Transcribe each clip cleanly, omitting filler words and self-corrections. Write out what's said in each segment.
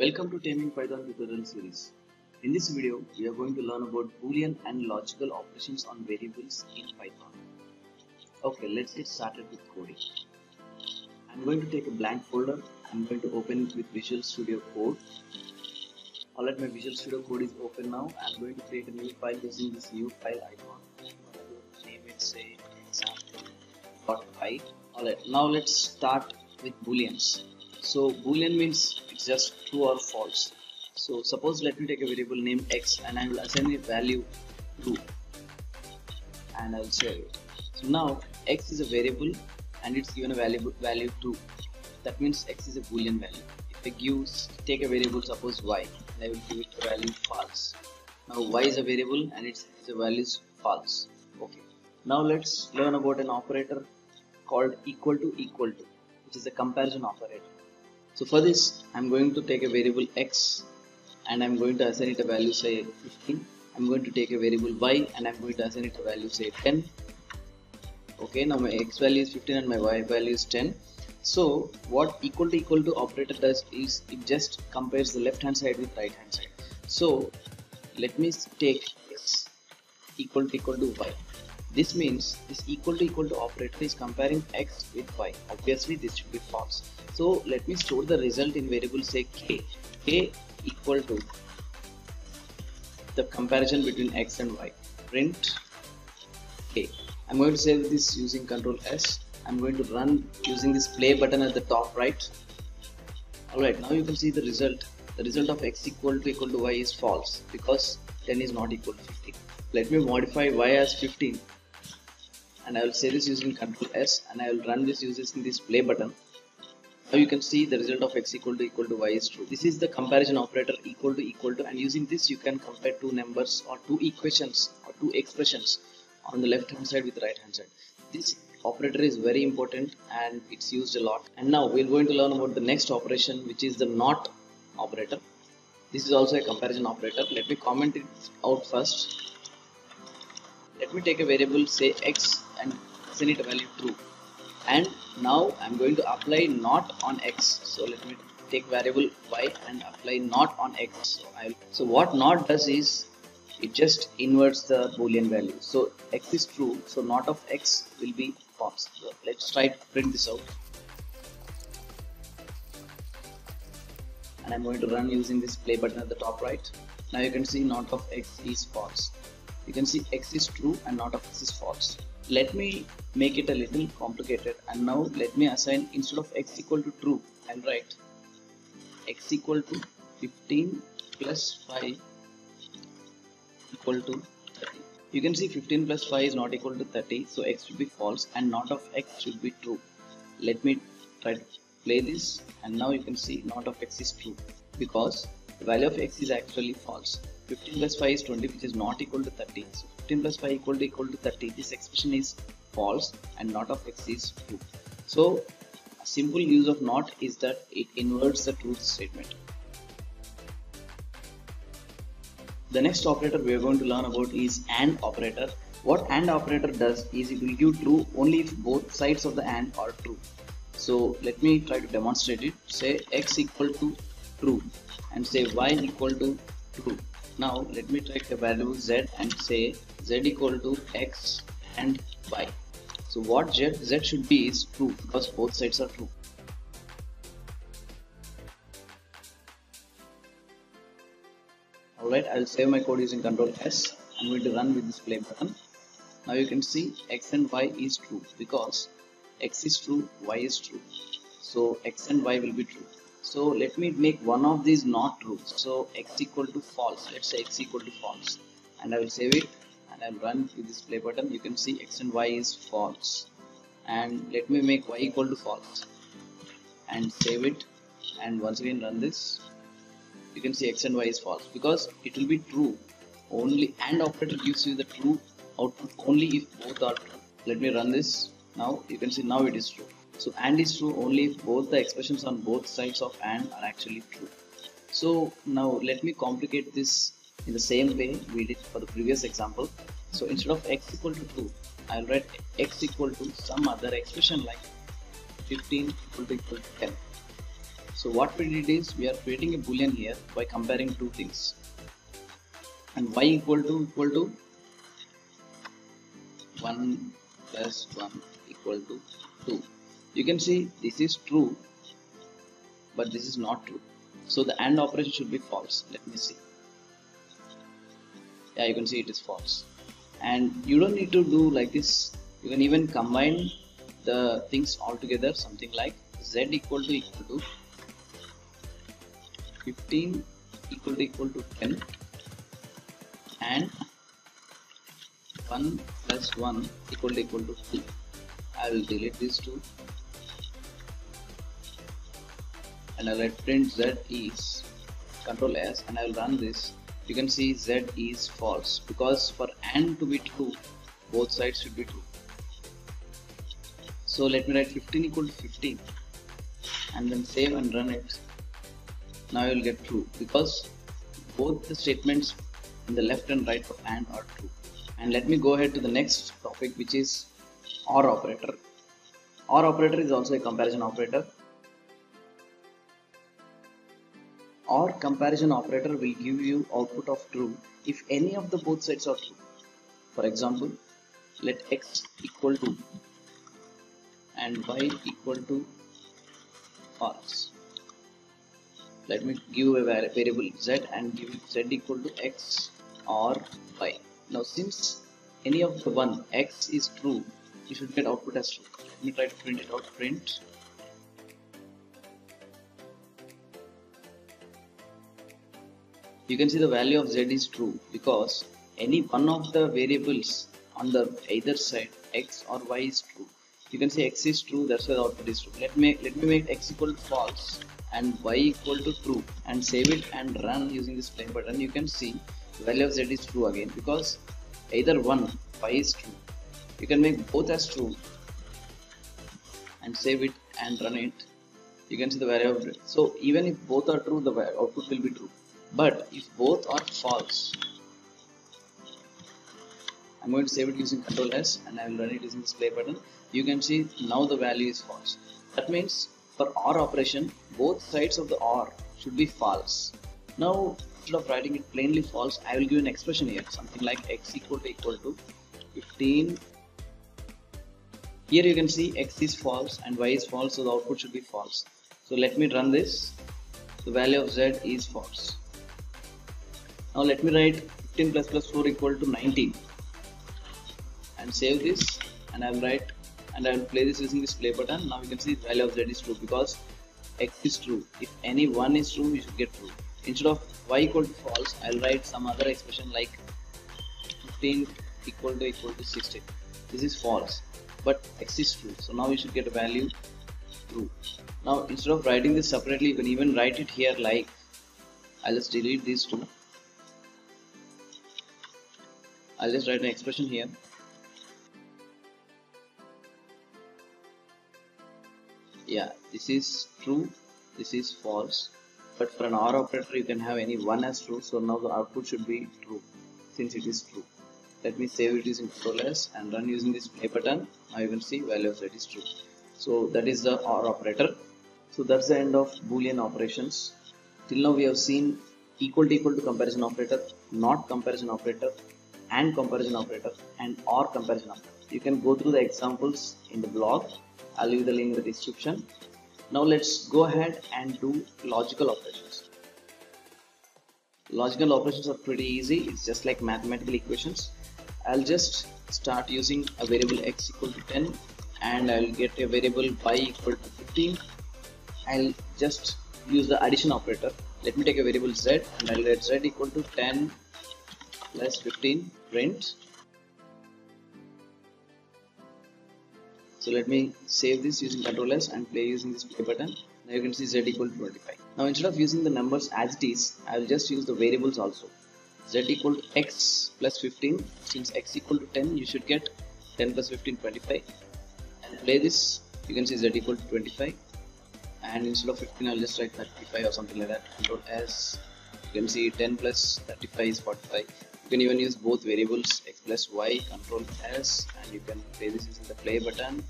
Welcome to Taming Python tutorial series. In this video, we are going to learn about Boolean and logical operations on variables in Python. Okay, let's get started with coding. I'm going to take a blank folder. I'm going to open it with Visual Studio Code. Alright, my Visual Studio Code is open now. I'm going to create a new file using this new file icon. I'm going to name it, say, example.py. Alright, now let's start with Booleans. So Boolean means it's just true or false. So suppose let me take a variable named x and I will assign a value true and I will save it. So now x is a variable and it's given a value 2. That means x is a Boolean value. If I take a variable, suppose y, and I will give it a value false. Now y is a variable and its value is false. Okay. Now let's learn about an operator called equal to, which is a comparison operator. So for this, I'm going to take a variable x and I'm going to assign it a value, say 15. I'm going to take a variable y and I'm going to assign it a value, say 10. Okay, now my x value is 15 and my y value is 10. So what equal to operator does is it just compares the left hand side with right hand side. So let me take x equal to y. This means this equal to operator is comparing x with y. Obviously this should be false. So let me store the result in variable, say k equal to the comparison between x and y. Print k. I'm going to save this using Ctrl S. I'm going to run using this play button at the top right. Alright, now you can see the result. The result of x equal to y is false because 10 is not equal to 15. Let me modify y as 15 and I will save this using Ctrl S and I will run this using this play button. Now you can see the result of x equal to y is true. This is the comparison operator equal to, and using this you can compare two numbers or two equations or two expressions on the left hand side with right hand side. This operator is very important and it's used a lot. And now we're going to learn about the next operation, which is the not operator. This is also a comparison operator. Let me comment it out first. Let me take a variable, say x, and send it a value true. And now I'm going to apply not on x. So let me take variable y and apply not on x. So what not does is it just inverts the Boolean value. So x is true, so not of x will be false. So let's try to print this out. And I'm going to run using this play button at the top right. Now you can see not of x is false. You can see x is true and not of x is false. Let me make it a little complicated, and now let me assign, instead of x equal to true, I'll write x equal to 15 plus 5 equal to 30. You can see 15 plus 5 is not equal to 30, so x should be false and not of x should be true. Let me try to play this, and now you can see not of x is true because the value of x is actually false. 15 plus 5 is 20, which is not equal to 30. So 15 plus 5 equal to 30. This expression is false and not of x is true. So a simple use of not is that it inverts the truth statement. The next operator we are going to learn about is AND operator. What AND operator does is it will give true only if both sides of the AND are true. So let me try to demonstrate it. Say x equal to true and say y equal to true. Now let me take a variable z and say z equal to x and y. So what z should be is true because both sides are true. Alright, I'll save my code using Ctrl S. I'm going to run with this play button. Now you can see x and y is true because x is true, y is true. So x and y will be true. So let me make one of these not true. So x equal to false. Let's say x equal to false. And I will save it and I'll run with this play button. You can see x and y is false. And let me make y equal to false. And save it. And once again run this. You can see x and y is false because it will be true. Only AND operator gives you the true output only if both are true. Let me run this. Now you can see now it is true. So AND is true only if both the expressions on both sides of AND are actually true. So now let me complicate this in the same way we did for the previous example. So instead of x equal to 2, I'll write x equal to some other expression like 15 equal to 10. So what we did is we are creating a boolean here by comparing two things, and y equal to 1 plus 1 equal to 2. You can see this is true, but this is not true. So the AND operation should be false. Let me see. Yeah, you can see it is false. And you don't need to do like this. You can even combine the things all together, something like z equal to 15 equal to 10 and 1 plus 1 equal to 2. I will delete these two and I will write print z is control S and I will run this. You can see z is false because for AND to be true, both sides should be true. So let me write 15 equal to 15 and then save and run it. Now you will get true because both the statements in the left and right of AND are true. And let me go ahead to the next topic, which is OR operator. OR operator is also a comparison operator. OR comparison operator will give you output of true if any of the both sides are true. For example, let x equal to and y equal to false. Let me give a variable z and give it z equal to x or y. Now since any of the one x is true, you should get output as true. Let me try to print it out. Print. You can see the value of z is true because any one of the variables on the either side x or y is true. You can see x is true, that's why the output is true. Let me make x equal to false and y equal to true and save it and run using this play button. You can see the value of z is true again because either one y is true. You can make both as true and save it and run it. You can see the value of z. So even if both are true, the output will be true. But if both are false, I'm going to save it using Ctrl S and I will run it using this play button. You can see now the value is false. That means for OR operation, both sides of the OR should be false. Now instead of writing it plainly false, I will give an expression here, something like x equal to 15. Here you can see x is false and y is false, so the output should be false. So let me run this. The value of z is false. Now let me write 15 plus 4 equal to 19 and save this and I will write and I will play this using this play button. Now you can see the value of z is true because x is true. If any one is true, you should get true. Instead of y equal to false, I will write some other expression like 15 equal to 16. This is false, but x is true. So now you should get a value true. Now instead of writing this separately, you can even write it here like, I'll just delete these two. I'll just write an expression here. Yeah, this is true, this is false, but for an OR operator you can have any one as true, so now the output should be true since it is true. Let me save it using Ctrl S and run using this play button. Now you can see value of z is true. So that is the OR operator. So that's the end of Boolean operations. Till now we have seen equal to comparison operator, not comparison operator, and comparison operator, and OR comparison operator. You can go through the examples in the blog. I'll leave the link in the description. Now let's go ahead and do logical operations. Logical operations are pretty easy. It's just like mathematical equations. I'll just start using a variable x equal to 10 and I'll get a variable y equal to 15. I'll just use the addition operator. Let me take a variable z and I'll let z equal to 10 plus 15 print. So let me save this using Ctrl S and play using this play button. Now you can see z equal to 25. Now instead of using the numbers as it is, I will just use the variables also. Z equal to x plus 15. Since x equal to 10, you should get 10 plus 15, 25. And play this, you can see z equal to 25. And instead of 15, I'll just write 35 or something like that. Ctrl S. You can see 10 plus 35 is 45. You can even use both variables x plus y. Ctrl S, and you can play this using the play button.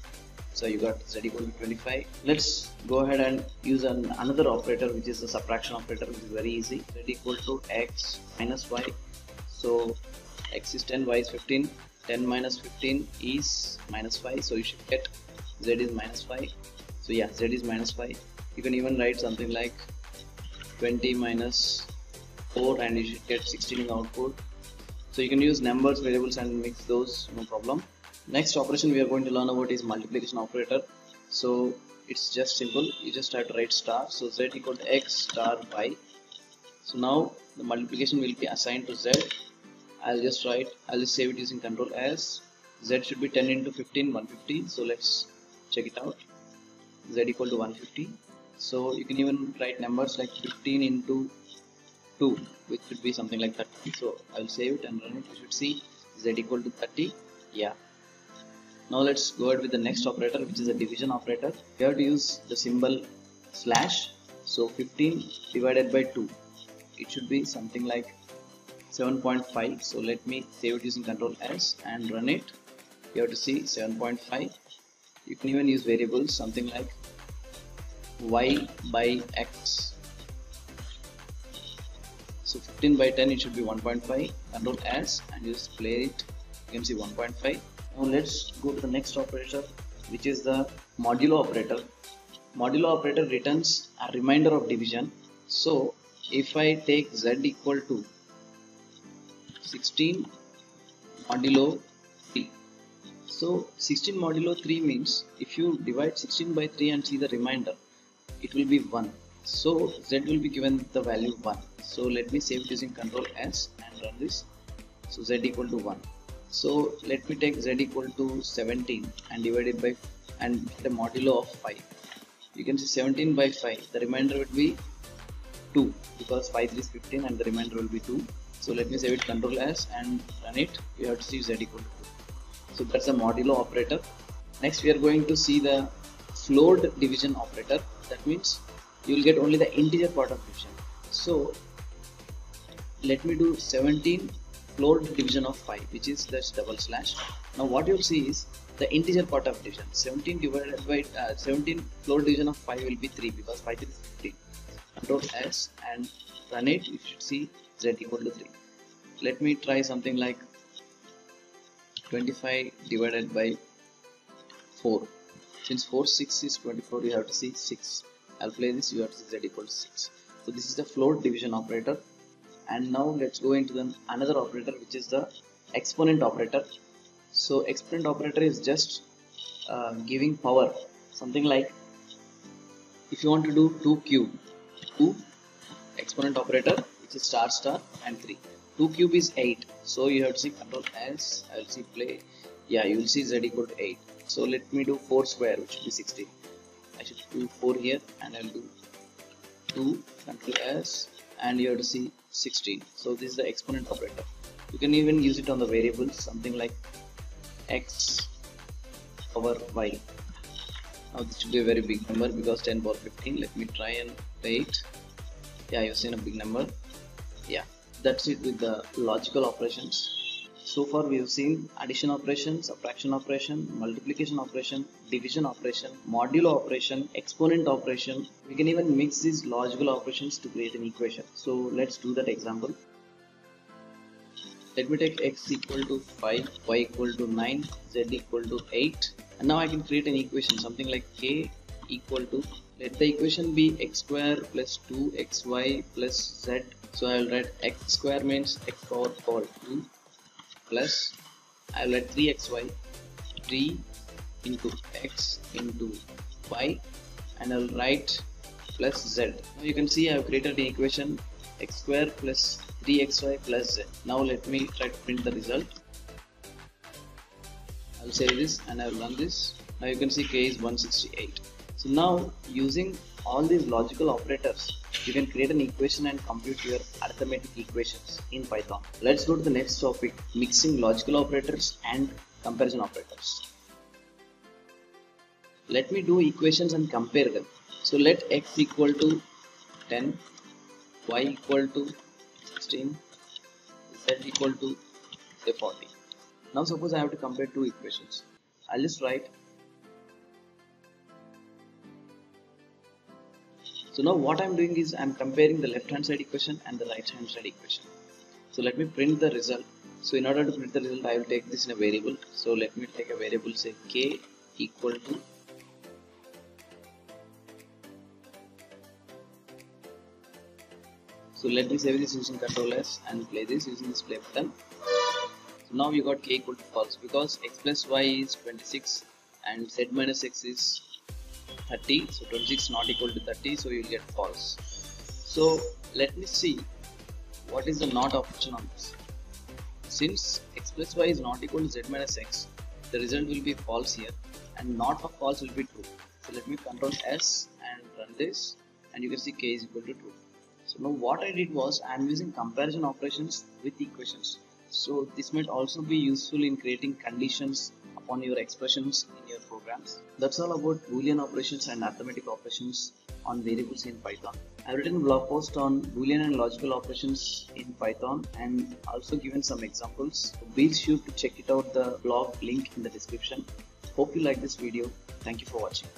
So you got z equal to 25. Let's go ahead and use another operator, which is the subtraction operator, which is very easy. Z equal to x minus y. So x is 10, y is 15. 10 minus 15 is minus 5. So you should get z is minus 5. So yeah, z is minus 5. You can even write something like 20 minus 4 and you should get 16 in the output. So you can use numbers, variables and mix those, no problem. Next operation we are going to learn about is multiplication operator. So it's just simple, you just have to write star. So z equal to x star y. So now the multiplication will be assigned to z. I'll just save it using control S. Z should be 10 into 15, 150. So let's check it out. Z equal to 150. So you can even write numbers like 15 into 2, which should be something like 30. So I'll save it and run it. You should see Z equal to 30. Yeah. Now let's go ahead with the next operator, which is a division operator. You have to use the symbol slash. So 15 divided by 2. It should be something like 7.5. So let me save it using control S and run it. You have to see 7.5. You can even use variables, something like y by x. So 15 by 10, it should be 1.5. Control S and just play it. You can see 1.5. Now let's go to the next operator, which is the modulo operator. Modulo operator returns a remainder of division. So if I take z equal to 16 modulo 3. So 16 modulo 3 means if you divide 16 by 3 and see the remainder, it will be 1. So z will be given the value 1. So let me save it using control S and run this. So z equal to 1. So let me take z equal to 17 and divide it by and the modulo of 5. You can see 17 by 5. The remainder will be 2 because 5 is 15 and the remainder will be 2. So let me save it control S and run it. You have to see z equal to 2. So that's a modulo operator. Next we are going to see the floated division operator. That means you will get only the integer part of division. So let me do 17 floated division of 5, which is this double slash. Now what you will see is the integer part of division. 17 divided by 17 floated division of 5 will be 3 because 5 is 15. Control S and run it. You should see z equal to 3. Let me try something like 25 divided by 4. Since 4 6 is 24, you have to see 6. I'll play this. You have to see z equal to 6. So this is the float division operator. And now let's go into another operator, which is the exponent operator. So exponent operator is just giving power, something like if you want to do 2 cube, 2 exponent operator, which is star star and 3. 2 cube is 8. So you have to see control S. I'll see play. Yeah, you will see z equal to 8. So let me do 4 square, which should be 16. I should do 4 here and I'll do 2 control S and you have to see 16. So this is the exponent operator. You can even use it on the variables, something like x over y. Now this should be a very big number because 10 power 15. Let me try and play it. Yeah, you've seen a big number. Yeah, that's it with the logical operations. So far we have seen addition operation, subtraction operation, multiplication operation, division operation, modulo operation, exponent operation. We can even mix these logical operations to create an equation. So let's do that example. Let me take x equal to 5, y equal to 9, z equal to 8. And now I can create an equation, something like k equal to, let the equation be x square plus 2xy plus z. So I will write x square means x power 2 plus I will write 3xy, 3 into x into y, and I will write plus z. Now you can see I have created an equation x square plus 3xy plus z. Now let me try to print the result. I will save this and I will run this. Now you can see k is 168. So now using all these logical operators, you can create an equation and compute your arithmetic equations in Python. Let's go to the next topic, mixing logical operators and comparison operators. Let me do equations and compare them. So let x equal to 10, y equal to 16, z equal to say 40. Now suppose I have to compare two equations. I'll just write So now what I'm doing is I'm comparing the left hand side equation and the right hand side equation. So let me print the result. So in order to print the result, I will take this in a variable. So let me take a variable, say k equal to so let me save this using Ctrl S and play this using this play button. So now you got k equal to false because x plus y is 26 and z minus x is 30. So 26 not equal to 30, so you'll get false. So let me see what is the not operation on this. Since x plus y is not equal to z minus x, the result will be false here and not of false will be true. So let me Ctrl S and run this and you can see k is equal to true. So now what I did was I am using comparison operations with equations. So this might also be useful in creating conditions upon your expressions in your programs. That's all about Boolean operations and arithmetic operations on variables in Python. I've written a blog post on Boolean and logical operations in Python and also given some examples. So be sure to check it out, the blog link in the description. Hope you like this video. Thank you for watching.